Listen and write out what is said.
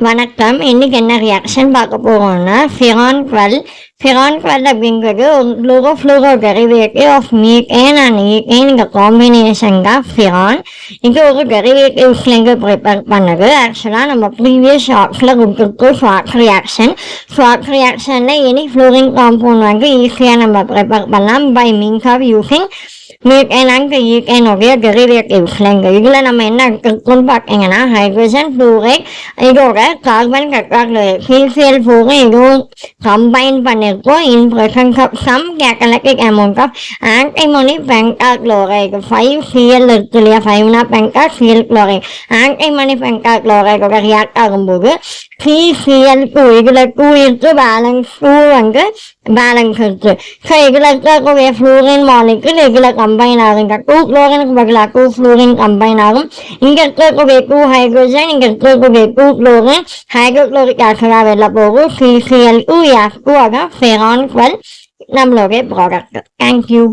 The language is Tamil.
வணக்கம். இன்னைக்கு என்ன ரியாக்ஷன் பார்க்க போறோம்னா, ஃபிரான் குவல் அப்படிங்கிறது ஒரு chlorofluoro derivative of methane and ethane. இந்த காம்பினேஷன் தான் ஃபிரான். இது ஒரு டெரிவேட்டிவ்ஸ்லேருந்து ப்ரிப்பேர் பண்ணது. ஆக்சுவலாக நம்ம ப்ரீவியஸ் ஷார்ட்ஸில் கொடுத்துருக்கோம் ஷார்ட் ரியாக்ஷனில் எனி ஃப்ளோரின் காம்பவுண்ட் வந்து ஈஸியாக நம்ம ப்ரிப்பேர் பண்ணலாம் by means of using methane and ஈத்தேனுடைய டெரிவேட்டிவ்ஸ்லேருந்து. இதில் நம்ம என்ன இருக்குன்னு பார்த்தீங்கன்னா, ஹைட்ரஜன் ஃப்ளூரைட் இதோட கார்பன் டெட்ராக்ளோரைட் CCl4 இதுவும் கம்பைன் பண்ணியிருக்கோம் in presence of some catalytic amount of antimony pentachloride. 5Cl இருக்கு இல்லையா, 5னா பென்டா Cl குளோரைட். ஆன்டிமோனி பென்டாக்ளோரைடோட ரியாக்ட் ஆகும்போது CCl2 இதில் 2 இருக்கு, பேலன்ஸ் 2 வந்து பேலன்ஸ் இருக்கு. ஸோ இதில் இருக்கக்கூடிய ஃப்ளூரின் மாலிகுல் இதில் கம்பைன் ஆகுங்க. 2 குளோரினுக்கு பதிலாக 2 ஃப்ளூரின் கம்பைன் ஆகும். இங்கே இருக்கக்கூடிய 2 ஹைட்ரோஜன், இங்கே இருக்கக்கூடிய 2 குளோரின் ஹைட்ரோக்ளோரிக் ஆசிடாக வெளில போகும். CCl2 F2 அதான் ஃபிரான் குவல் நம்மளுடைய ப்ராடக்ட். தேங்க்யூ.